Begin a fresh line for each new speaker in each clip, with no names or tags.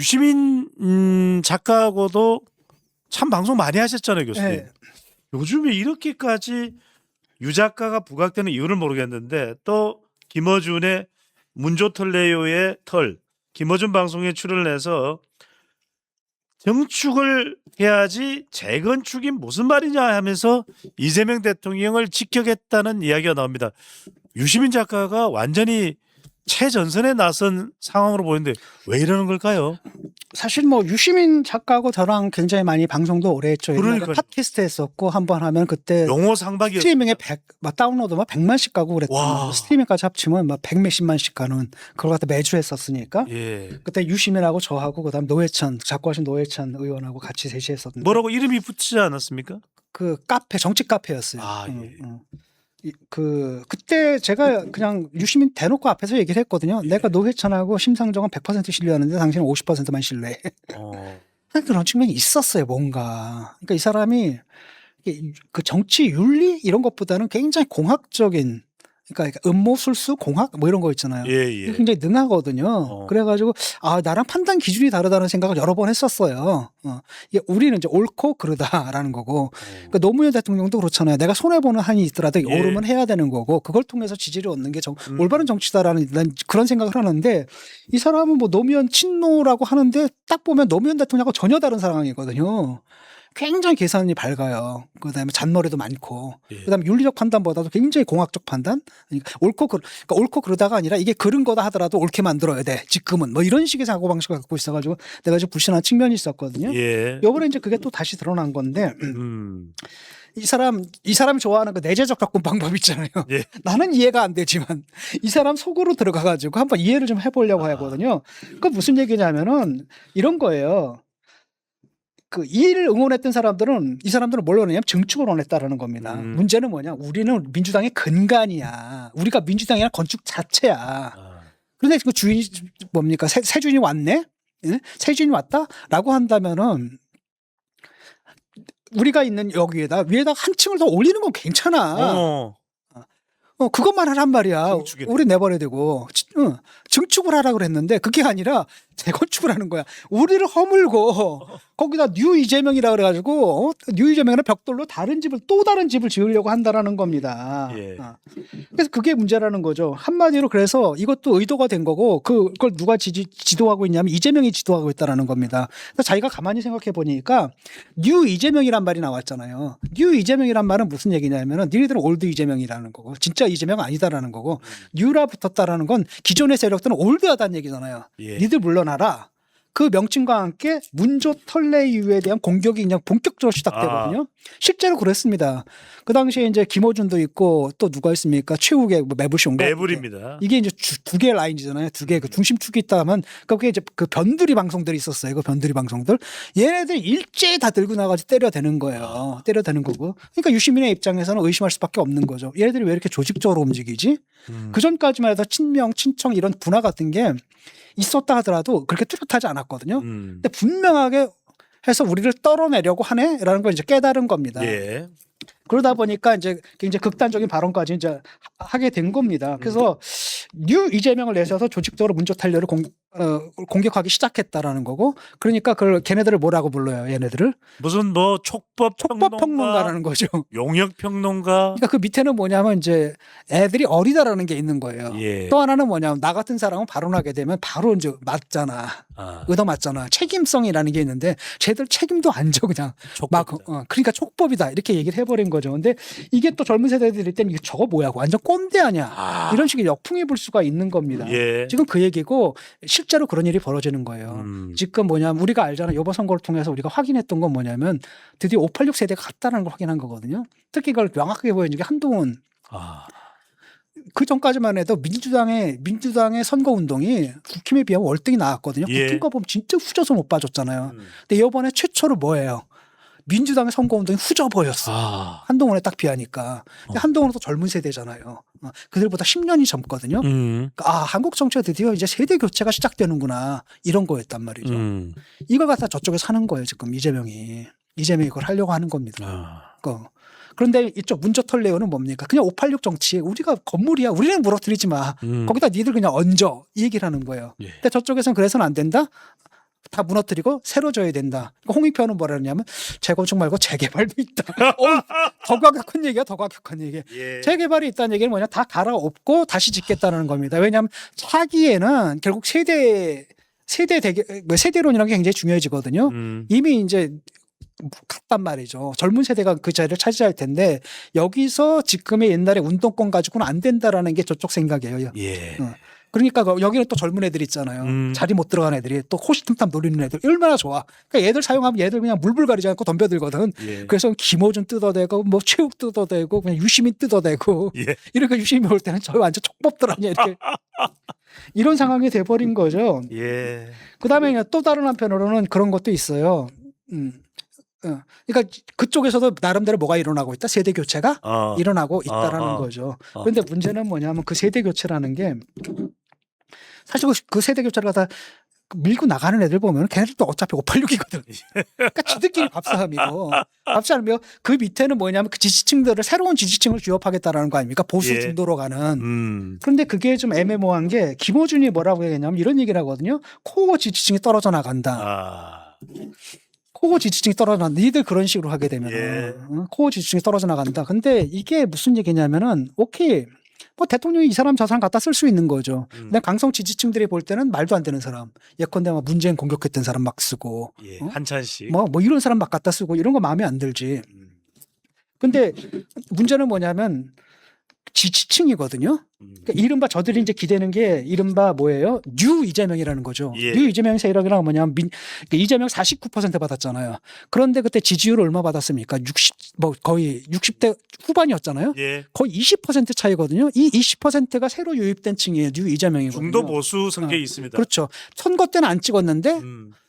유시민 작가하고도 참 방송 많이 하셨잖아요, 교수님.
네.
요즘에 이렇게까지 유 작가가 부각되는 이유를 모르겠는데 또 김어준의 문조털레요의 털, 김어준 방송에 출연을 해서 정축을 해야지 재건축이 무슨 말이냐 하면서 이재명 대통령을 직격했다는 이야기가 나옵니다. 유시민 작가가 완전히 최전선에 나선 상황으로 보이는데 왜 이러는 걸까요?
사실 뭐 유시민 작가하고 저랑 굉장히 많이 방송도 오래 했죠. 옛날에
그러니까요.
팟캐스트 했었고 한번 하면 그때
용어 상박이
스트리밍에 100, 막 다운로드 막 100만씩 가고 그랬던
와.
거. 스트리밍까지 합치면 막 100몇십만씩 가는 그걸 갖다 매주 했었으니까.
예.
그때 유시민하고 저하고 그다음 노회찬 작고하신 노회찬 의원하고 같이 셋이 했었는데
뭐라고 이름이 붙지 않았습니까?
그 카페 정치 카페였어요.
아, 예.
그때 제가 그냥 유시민 대놓고 앞에서 얘기를 했거든요.
예.
내가 노회찬하고 심상정은 100% 신뢰하는데 당신은 50%만 신뢰해.
어.
그런 측면이 있었어요, 뭔가. 그러니까 이 사람이 이게 그 정치 윤리 이런 것보다는 굉장히 공학적인, 그러니까 음모술수 공학 뭐 이런 거 있잖아요.
예,
이게
예.
굉장히 능하거든요. 그래가지고 나랑 판단 기준이 다르다는 생각을 여러 번 했었어요. 이게 우리는 이제 옳고 그르다라는 거고, 그러니까 노무현 대통령도 그렇잖아요. 내가 손해 보는 한이 있더라도
예.
옳으면 해야 되는 거고, 그걸 통해서 지지를 얻는 게 올바른 정치다라는 난 그런 생각을 하는데, 이 사람은 뭐 노무현 친노라고 하는데 딱 보면 노무현 대통령하고 전혀 다른 상황이거든요. 굉장히 계산이 밝아요. 그다음에 잔머리도 많고,
예.
그다음에 윤리적 판단보다도 굉장히 공학적 판단. 그러니까 옳고 그러다가 아니라 이게 그른 거다 하더라도 옳게 만들어야 돼. 지금은 뭐 이런 식의 사고 방식을 갖고 있어가지고 내가 좀 불신한 측면이 있었거든요.
예.
요번에 이제 그게 또 다시 드러난 건데
음.
이 사람이 좋아하는 그 내재적 접근 방법 있잖아요.
예.
나는 이해가 안 되지만 이 사람 속으로 들어가가지고 한번 이해를 좀 해보려고 하거든요. 그 무슨 얘기냐면은 이런 거예요. 그 이를 응원했던 사람들은 이 사람들은 뭘 원했냐면 증축을 원했다라는 겁니다. 문제는 뭐냐? 우리는 민주당의 근간이야. 우리가 민주당이란 건축 자체야.
아.
그런데 그 주인이 뭡니까? 새 주인이 왔네? 예? 새 주인이 왔다라고 한다면은 우리가 있는 여기에다 위에다 한 층을 더 올리는 건 괜찮아. 그것만 하란 말이야.
증축이네.
우리 내버려야 되고 증축을 하라 그랬는데 그게 아니라 재건축을 하는 거야. 우리를 허물고 거기다 뉴 이재명이라 그래가지고 뉴 이재명이랑 벽돌로 또 다른 집을 지으려고 한다라는 겁니다.
예.
그래서 그게 문제라는 거죠. 한마디로 그래서 이것도 의도가 된 거고 그걸 누가 지도하고 있냐면 이재명이 지도하고 있다라는 겁니다. 그래서 자기가 가만히 생각해 보니까 뉴 이재명이란 말이 나왔잖아요. 뉴 이재명이란 말은 무슨 얘기냐면은 니네들은 올드 이재명이라는 거고 진짜 이재명 아니다라는 거고 뉴라 붙었다라는 건 기존의 세력들은 올드하다는 얘기잖아요.
예.
니들 물러나라. 그 명칭과 함께 문조털레이유에 대한 공격이 그냥 본격적으로 시작되거든요. 실제로 그랬습니다. 그 당시에 이제 김어준도 있고 또 누가 있습니까? 최욱의 매불쇼인가?
매불입니다.
이게 이제 두 개의 라인이잖아요. 두 개 그 중심축이 있다 하면 그게 이제 그 변두리 방송들이 있었어요. 그 변두리 방송들. 얘네들 일제히 다 들고 나가서 때려대는 거예요. 때려대는 거고. 그러니까 유시민의 입장에서는 의심할 수밖에 없는 거죠. 얘네들이 왜 이렇게 조직적으로 움직이지? 그 전까지만 해도 친명, 친청 이런 분화 같은 게 있었다 하더라도 그렇게 뚜렷하지 않았거든요. 근데 분명하게 해서 우리를 떨어내려고 하네라는 걸 이제 깨달은 겁니다.
예.
그러다 보니까 이제 굉장히 극단적인 발언까지 이제 하게 된 겁니다. 그래서 뉴 이재명을 내세워서 조직적으로 문조탈려를 공격하기 시작했다라는 거고, 그러니까 그걸 걔네들을 뭐라고 불러요? 얘네들을
무슨 뭐 촉법
평론가라는 거죠.
용역 평론가.
그러니까 그 밑에는 뭐냐면 이제 애들이 어리다라는 게 있는 거예요.
예.
또 하나는 뭐냐면 나 같은 사람은 발언하게 되면 바로 이제 맞잖아. 얻어맞잖아. 책임성이라는 게 있는데 쟤들 책임도 안 져 그냥 막 그러니까 촉법이다 이렇게 얘기를 해버린 거죠. 근데 이게 또 젊은 세대들일 때는 이게 저거 뭐야 완전 꼰대 아니야 이런 식의 역풍이 불 수가 있는 겁니다.
예.
지금 그 얘기고 실제로 그런 일이 벌어지는 거예요. 지금 뭐냐면 우리가 알잖아요. 이번 선거를 통해서 우리가 확인했던 건 뭐냐면 드디어 586 세대가 갔다는 걸 확인한 거거든요. 특히 그걸 명확하게 보여준 게 한동훈. 그 전까지만 해도 민주당의 선거 운동이 국힘에 비하면 월등히 나왔거든요.
예.
국힘 거 보면 진짜 후져서 못 빠졌잖아요. 근데 이번에 최초로 뭐예요? 민주당의 선거 운동이 후져 보였어. 한동훈에 딱 비하니까. 근데 한동훈은 또 젊은 세대잖아요. 그들보다 10년이 젊거든요. 그러니까 한국 정치가 드디어 이제 세대 교체가 시작되는구나 이런 거였단 말이죠. 이걸 갖다 저쪽에서 하는 거예요. 지금 이재명이 이걸 하려고 하는 겁니다. 그런데 이쪽 문조털레오는 뭡니까? 그냥 586 정치. 우리가 건물이야. 우리는 무너뜨리지 마. 거기다 니들 그냥 얹어. 이 얘기를 하는 거예요.
예.
근데 저쪽에서는 그래서는 안 된다? 다 무너뜨리고 새로 져야 된다. 그러니까 홍익표는 뭐라 그러냐면 재건축 말고 재개발도 있다. 더 과격한 얘기야, 더 과격한 얘기.
예.
재개발이 있다는 얘기는 뭐냐, 다 갈아엎고 다시 짓겠다는 겁니다. 왜냐하면 차기에는 결국 세대론이라는 게 굉장히 중요해지거든요. 이미 이제 갔단 말이죠. 젊은 세대가 그 자리를 차지할 텐데 여기서 지금의 옛날에 운동권 가지고는 안 된다라는 게 저쪽 생각이에요.
예.
그러니까 여기는 또 젊은 애들 있잖아요. 자리 못 들어간 애들이 또 호시탐탐 노리는 애들 얼마나 좋아. 그러니까 얘들 사용하면 얘들 그냥 물불 가리지 않고 덤벼들거든.
예.
그래서 김호준 뜯어대고 뭐 최욱 뜯어대고 그냥 유시민 뜯어대고
예.
이러니까 유시민 올 때는 저희 완전 촉법들 아니야 이렇게. 이런 상황이 돼버린 거죠.
예.
그다음에 또 다른 한편으로는 그런 것도 있어요. 그러니까 그쪽에서도 나름대로 뭐가 일어나고 있다. 세대 교체가 일어나고 있다라는 거죠. 그런데 문제는 뭐냐면 그 세대 교체라는 게 사실 그 세대 교체를 갖다 밀고 나가는 애들 보면 걔네들도 어차피 586이거든. 그러니까 지들끼리 밥싸움이고 밥싸움이며 그 밑에는 뭐냐면 그 지지층들을 새로운 지지층을 규합하겠다라는 거 아닙니까? 보수
예.
중도로 가는. 그런데 그게 좀 애매모호한 게 김호준이 뭐라고 얘기했냐면 이런 얘기를 하거든요. 코어 지지층이 떨어져 나간다. 코어 지지층이 떨어져 나간다. 니들 그런 식으로 하게 되면
예.
코어 지지층이 떨어져 나간다. 근데 이게 무슨 얘기냐면은 오케이. 뭐 대통령이 이 사람 저 사람 갖다 쓸 수 있는 거죠. 근데 강성 지지층들이 볼 때는 말도 안 되는 사람. 예컨대 막 문재인 공격했던 사람 막 쓰고.
예. 한찬씩.
뭐 이런 사람 막 갖다 쓰고 이런 거 마음에 안 들지. 근데 문제는 뭐냐면 지지층이거든요. 그러니까 이른바 저들이 이제 기대는 게 이른바 뭐예요? 뉴 이재명이라는 거죠.
예.
뉴 이재명 세력이란 뭐냐면 이재명 49% 받았잖아요. 그런데 그때 지지율 얼마 받았습니까? 거의 60대 후반이었잖아요.
예.
거의 20% 차이거든요. 이 20%가 새로 유입된 층이에요. 뉴 이재명이거든요.
중도 보수 성격이 있습니다.
그렇죠. 선거 때는 안 찍었는데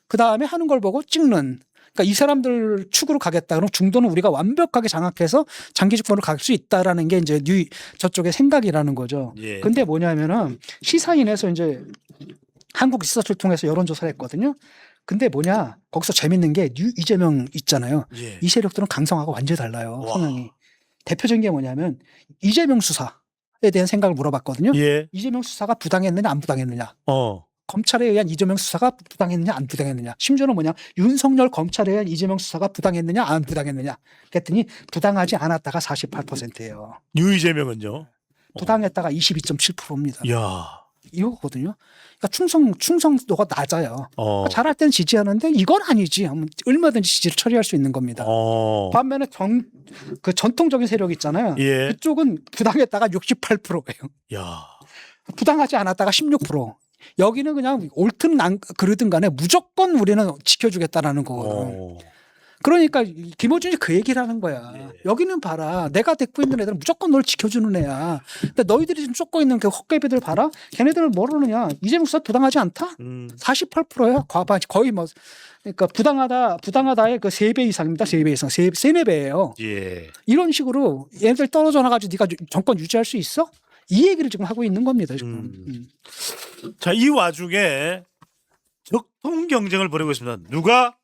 그 다음에 하는 걸 보고 찍는. 그러니까 이 사람들 축으로 가겠다. 그럼 중도는 우리가 완벽하게 장악해서 장기 집권으로 갈 수 있다라는 게 이제 저쪽의 생각이라는 거죠.
예.
근데 뭐냐면은 시사인에서 이제 한국 리서치를 통해서 여론조사를 했거든요. 근데 뭐냐 거기서 재밌는 게 뉴 이재명 있잖아요.
예.
이 세력들은 강성하고 완전히 달라요.
와.
성향이. 대표적인 게 뭐냐면 이재명 수사에 대한 생각을 물어봤거든요.
예.
이재명 수사가 부당했느냐 안 부당했느냐. 검찰에 의한 이재명 수사가 부당했느냐 안 부당했느냐. 심지어는 뭐냐 윤석열 검찰에 의한 이재명 수사가 부당했느냐 안 부당했느냐. 그랬더니 부당하지 않았다가 48%예요.
뉴 이재명은요?
부당했다가 22.7%입니다.
야.
이거거든요. 그러니까 충성도가 낮아요. 그러니까 잘할 때는 지지하는데 이건 아니지 하면 얼마든지 지지를 처리할 수 있는 겁니다. 반면에 그 전통적인 세력 있잖아요.
예.
그쪽은 부당했다가 68%예요.
야.
부당하지 않았다가 16%. 여기는 그냥 옳든 그르든 간에 무조건 우리는 지켜주겠다라는 거거든. 그러니까 김호준이 그 얘기를 하는 거야.
예.
여기는 봐라. 내가 데리고 있는 애들은 무조건 널 지켜주는 애야. 근데 너희들이 지금 쫓고 있는 그 헛개비들 봐라. 걔네들은 뭐라느냐. 이재명 수사 부당하지 않다? 48%야. 거의 뭐 그러니까 부당하다의 그 3배 이상입니다. 3배 이상. 3-4배예요.
예.
이런 식으로 얘네들 떨어져 나가지고 네가 정권 유지할 수 있어? 이 얘기를 지금 하고 있는 겁니다. 지금.
자, 이 와중에 적통 경쟁을 벌이고 있습니다. 누가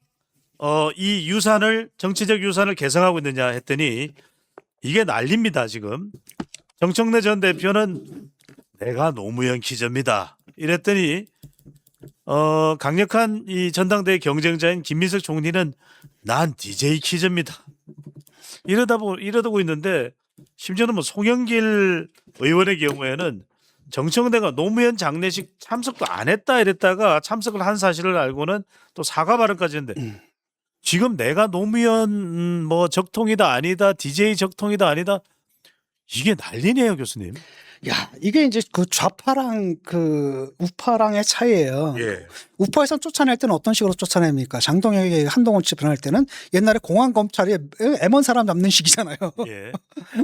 이 정치적 유산을 개성하고 있느냐 했더니 이게 난립니다. 지금 정청래 전 대표는 내가 노무현 기저입니다. 이랬더니 강력한 이 전당대회 경쟁자인 김민석 총리는 난 DJ 기저입니다. 이러고 있는데 심지어는 뭐 송영길 의원의 경우에는 정청래가 노무현 장례식 참석도 안 했다 이랬다가 참석을 한 사실을 알고는 또 사과 발언까지 했는데 지금 내가 노무현 뭐 적통이다 아니다 DJ 적통이다 아니다 이게 난리네요 교수님.
야, 이게 이제 그 좌파랑 그 우파랑의 차이예요.
예.
우파에서 쫓아낼 때는 어떤 식으로 쫓아냅니까? 장동혁이 한동훈 집권할 때는 옛날에 공안검찰이 M1 사람 잡는 식이잖아요.
예.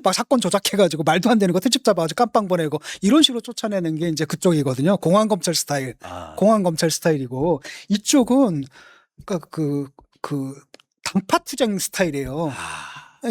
막 사건 조작해가지고 말도 안 되는 거 특집 잡아가지고 깜빵 보내고 이런 식으로 쫓아내는 게 이제 그쪽이거든요. 공안검찰 스타일. 공안검찰 스타일이고 이쪽은 그러니까 그 당파 투쟁 스타일이에요.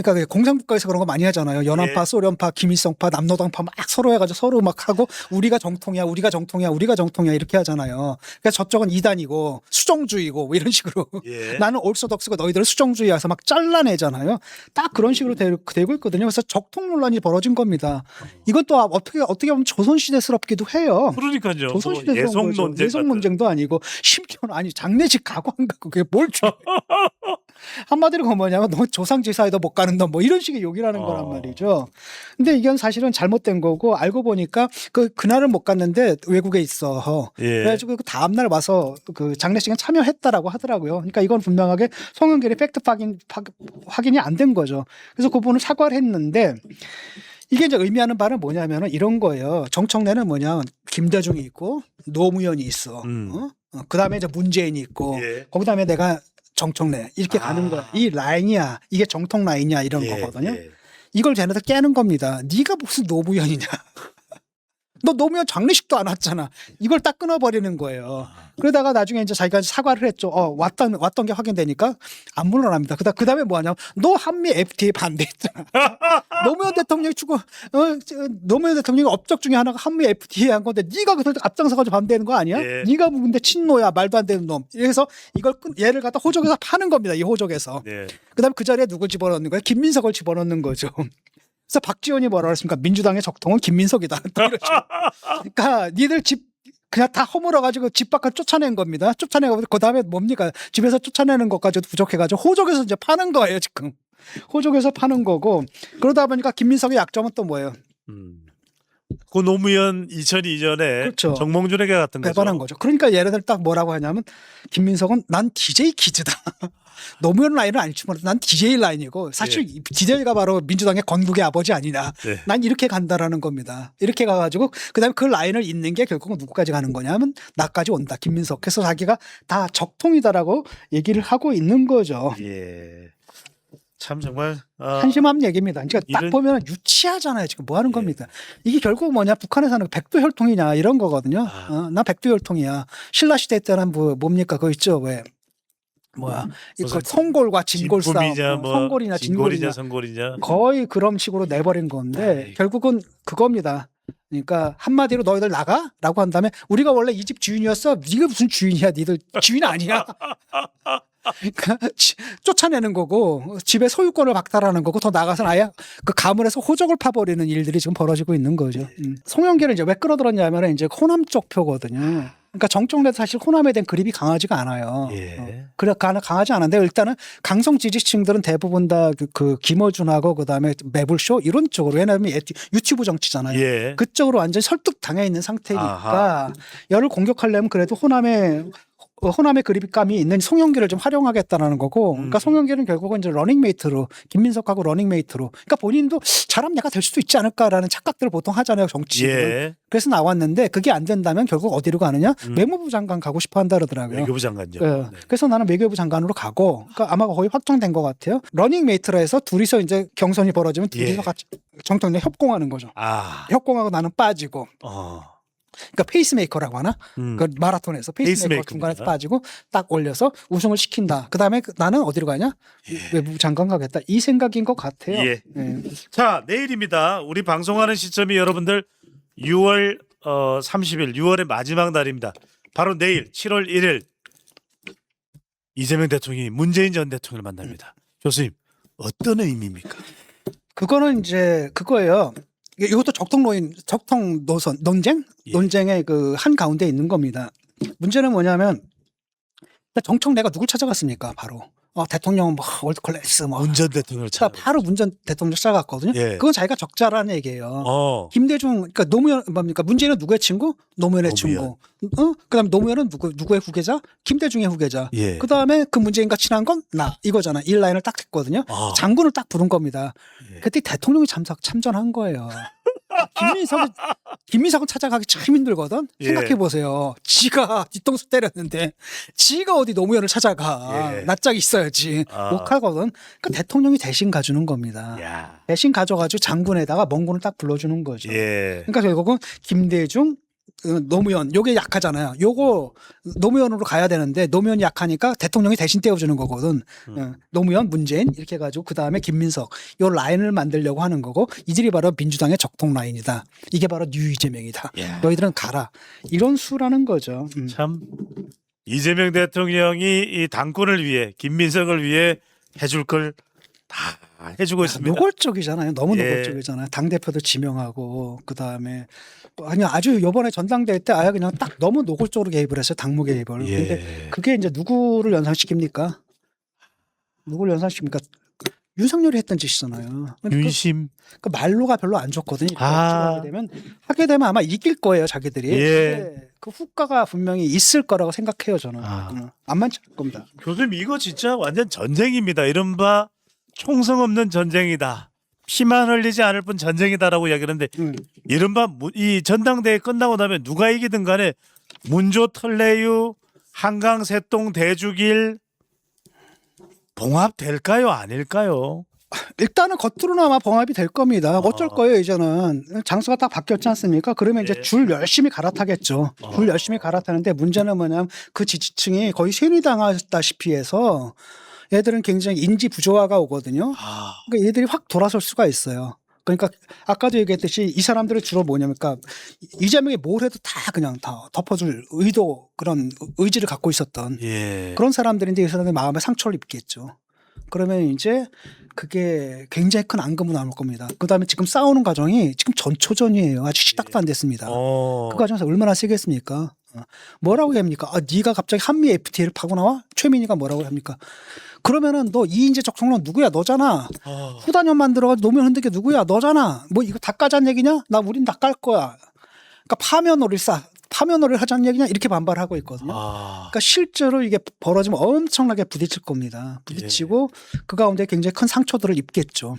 그러니까 공산국가에서 그런 거 많이 하잖아요. 연합파,
예.
소련파, 김일성파, 남노당파 막 서로 해가지고 서로 막 하고 우리가 정통이야, 우리가 정통이야, 우리가 정통이야 이렇게 하잖아요. 그러니까 저쪽은 이단이고 수정주의고 뭐 이런 식으로
예.
나는 올소독스고 너희들은 수정주의여서 막 잘라내잖아요. 딱 그런 식으로 되고 있거든요. 그래서 적통 논란이 벌어진 겁니다. 이건 또 어떻게 보면 조선시대스럽기도 해요.
그러니까요. 뭐
조선시대스러운
예성
거죠.
논쟁
예성
같은.
논쟁도 아니고 심지어는 아니 장례식 가고 안 가고 그게 뭘 중요해. 한마디로 그건 뭐냐면 너 조상지사에도 못 가는 너 뭐 이런 식의 욕이라는 거란 말이죠. 근데 이건 사실은 잘못된 거고 알고 보니까 그날은 못 갔는데 외국에 있어.
예.
그래가지고 그 다음날 와서 그 장례식에 참여했다라고 하더라고요. 그러니까 이건 분명하게 송영길이 팩트 확인이 안 된 거죠. 그래서 그분은 사과를 했는데 이게 이제 의미하는 바는 뭐냐면은 이런 거예요. 정청래는 뭐냐면 김대중이 있고 노무현이 있어. 그 다음에 이제 문재인이 있고
예.
거기다음에 내가 정청래 이렇게 가는 거야. 이 라인이야. 이게 정통 라인이야 이런
예.
거거든요.
예.
이걸 쟤네들 깨는 겁니다. 네가 무슨 노무현이냐. 너 노무현 장례식도 안 왔잖아. 이걸 딱 끊어버리는 거예요. 그러다가 나중에 이제 자기가 사과를 했죠. 왔던 게 확인되니까 안 물러납니다. 그 다음에 뭐 하냐면 너 한미 FTA 반대했잖아. 노무현 대통령이 노무현 대통령이 업적 중에 하나가 한미 FTA 한 건데 네가 그걸 앞장서가지고 반대하는 거 아니야?
예.
네가 근데 친노야 말도 안 되는 놈. 그래서 이걸 얘를 갖다 호적에서 파는 겁니다. 이 호적에서.
네.
그다음에 그 자리에 누굴 집어넣는 거예요? 김민석을 집어넣는 거죠. 그래서 박지원이 뭐라 그랬습니까? 민주당의 적통은 김민석이다. 그러니까 니들 집 그냥 다 허물어가지고 집 밖을 쫓아낸 겁니다. 쫓아내고 그 다음에 뭡니까? 집에서 쫓아내는 것까지도 부족해가지고 호적에서 이제 파는 거예요 지금. 호적에서 파는 거고 그러다 보니까 김민석의 약점은 또 뭐예요?
그 노무현 2002년에
그렇죠.
정몽준에게 같은 거죠.
배반한 거죠. 그러니까 얘네들 딱 뭐라고 하냐면 김민석은 난 DJ 키즈다. 노무현 라인은 아니지만 난 DJ 라인이고 사실 DJ가 바로 민주당의 건국의 아버지 아니냐.
네.
난 이렇게 간다라는 겁니다. 이렇게 가가지고 그다음에 그 라인을 잇는 게 결국은 누구까지 가는 거냐면 나까지 온다. 김민석. 그래서 자기가 다 적통이다라고 얘기를 하고 있는 거죠.
예. 참 정말
한심한 얘기입니다. 그러니까 딱 보면 유치하잖아요. 지금 뭐 하는 겁니다. 이게 결국 뭐냐. 북한에서는 백두혈통이냐 이런 거거든요. 나 백두혈통이야. 신라시대 때는 뭡니까? 그거 있죠. 왜. 이거 성골과 진골 싸움. 성골이냐 진골이냐.
성골이냐.
거의 그런 식으로 내버린 건데 결국은 그겁니다. 그러니까 한마디로 너희들 나가라고 한 다음에 우리가 원래 이 집 주인이었어. 네가 무슨 주인이야. 니들 주인 아니야. 그러니까 쫓아내는 거고 집의 소유권을 박탈하는 거고 더 나가서는 아예 그 가문에서 호적을 파버리는 일들이 지금 벌어지고 있는 거죠. 송영길을 이제 왜 끌어들었냐면 이제 호남 쪽 표거든요. 그러니까 정청래도 사실 호남에 대한 그립이 강하지가 않아요.
예.
그래 강하지 않은데 일단은 강성 지지층들은 대부분 다 그 김어준하고 그다음에 매불쇼 이런 쪽으로 왜냐하면 유튜브 정치잖아요.
예.
그쪽으로 완전히 설득 당해 있는 상태니까 열을 공격하려면 그래도 호남의 그립감이 있는 송영길을 좀 활용하겠다라는 거고, 그러니까 송영길은 결국은 이제 러닝메이트로 김민석하고 러닝메이트로, 그러니까 본인도 잘하면 내가 될 수도 있지 않을까라는 착각들을 보통 하잖아요 정치인은.
예.
그래서 나왔는데 그게 안 된다면 결국 어디로 가느냐? 외무부 장관 가고 싶어 한다 그러더라고요.
외교부 장관요.
네. 그래서 나는 외교부 장관으로 가고, 그러니까 아마 거의 확정된 것 같아요. 러닝메이트라 해서 둘이서 이제 경선이 벌어지면 둘이서 같이 정통에 협공하는 거죠. 협공하고 나는 빠지고. 그러니까 페이스메이커라고 하나? 그 마라톤에서 페이스메이커 중간에서 빠지고 딱 올려서 우승을 시킨다. 그다음에 나는 어디로 가냐? 외무부 장관 가겠다. 이 생각인 것 같아요.
예. 자, 내일입니다. 우리 방송하는 시점이 여러분들 6월 30일 6월의 마지막 날입니다. 바로 내일 7월 1일 이재명 대통령이 문재인 전 대통령을 만납니다. 교수님 어떤 의미입니까?
그거는 이제 그거예요. 이것도 적통 노선 논쟁? 논쟁의 그 한 가운데 있는 겁니다. 문제는 뭐냐면 정청래가 누굴 찾아갔습니까? 바로 대통령은 뭐 월드클래스
문 전 대통령을 찾아.
바로 문 전 대통령 찾아갔거든요.
예.
그건 자기가 적자라는 얘기예요. 김대중 그러니까 노무현 뭡니까? 문재인은 누구의 친구? 노무현의 친구. 그다음에 노무현은 누구의 후계자? 김대중의 후계자.
예.
그다음에 그 문재인과 친한 건 나 이거잖아. 일 라인을 딱 했거든요. 장군을 딱 부른 겁니다. 그때 대통령이 참전한 거예요. 김민석은 찾아가기 참 힘들거든. 생각해 보세요. 지가 뒤통수 때렸는데 지가 어디 노무현을 찾아가. 낯짝이 있어야지. 못하거든. 그러니까 대통령이 대신 가주는 겁니다. 대신 가져가지고 장군에다가 멍군을 딱 불러주는 거죠. 그러니까 결국은 김대중 노무현 요게 약하잖아요. 요거 노무현으로 가야 되는데 노무현이 약하니까 대통령이 대신 떼어주는 거거든. 노무현, 문재인 이렇게 해가지고 그 다음에 김민석 요 라인을 만들려고 하는 거고 이들이 바로 민주당의 적통 라인이다. 이게 바로 뉴 이재명이다.
야.
너희들은 가라. 이런 수라는 거죠.
참 이재명 대통령이 이 당권을 위해 김민석을 위해 해줄 걸 다 해주고 있습니다.
노골적이잖아요. 너무
예.
노골적이잖아요. 당 대표도 지명하고 그 다음에 아니 아주 이번에 전당대회 때 아예 그냥 딱 너무 노골적으로 개입을 했어요. 당무 개입을.
예.
근데 그게 이제 누구를 연상시킵니까? 누구를 연상시킵니까? 윤석열이 했던 짓이잖아요.
윤심.
그 말로가 별로 안 좋거든요.
아.
하게 되면 아마 이길 거예요, 자기들이.
예.
근데 그 후과가 분명히 있을 거라고 생각해요, 저는. 안 많지 않을 겁니다.
교수님 이거 진짜 완전 전쟁입니다. 이른바 총성 없는 전쟁이다. 피만 흘리지 않을 뿐 전쟁이다라고 이야기하는데 이른바 이 전당대회 끝나고 나면 누가 이기든 간에 문조 털레유 한강 새똥 대주길 봉합될까요? 아닐까요?
일단은 겉으로나마 봉합이 될 겁니다. 어쩔 거예요, 이제는. 장소가 딱 바뀌었지 않습니까? 그러면 이제
예.
줄 열심히 갈아타겠죠. 줄 열심히 갈아타는데 문제는 뭐냐면 그 지지층이 거의 세뇌당하다시피 해서 얘들은 굉장히 인지 부조화가 오거든요. 그러니까 얘들이 확 돌아설 수가 있어요. 그러니까 아까도 얘기했듯이 이 사람들은 주로 뭐냐니까 이재명이 뭘 해도 다 그냥 다 덮어줄 의도 그런 의지를 갖고 있었던
예.
그런 사람들인데 이 사람들이 마음에 상처를 입겠죠. 그러면 이제 그게 굉장히 큰 앙금으로 남을 겁니다. 그다음에 지금 싸우는 과정이 지금 전초전이에요. 아직 시작도 안 됐습니다. 그 과정에서 얼마나 세겠습니까? 뭐라고 합니까? 네가 갑자기 한미 FTA를 파고 나와? 최민희가 뭐라고 합니까? 그러면은 너 이인재적 총론 누구야? 너잖아. 후단협 만들어가지고 노무현 흔들게 누구야? 너잖아. 뭐 이거 다 까자는 얘기냐? 나 우린 다 깔 거야. 그러니까 파면놀이를 하자는 얘기냐? 이렇게 반발하고 있거든요. 그러니까 실제로 이게 벌어지면 엄청나게 부딪힐 겁니다. 부딪히고 그 가운데 굉장히 큰 상처들을 입겠죠.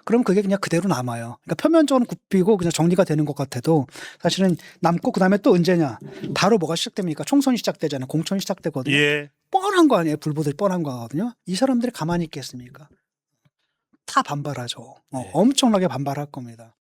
그럼 그게 그냥 그대로 남아요. 그러니까 표면적으로 굽히고 그냥 정리가 되는 것 같아도 사실은 남고 그다음에 또 언제냐? 바로 뭐가 시작됩니까? 총선이 시작되잖아요. 공천이 시작되거든요.
예.
뻔한 거 아니에요. 불보듯 뻔한 거거든요. 이 사람들이 가만히 있겠습니까? 다 반발하죠. 엄청나게 반발할 겁니다.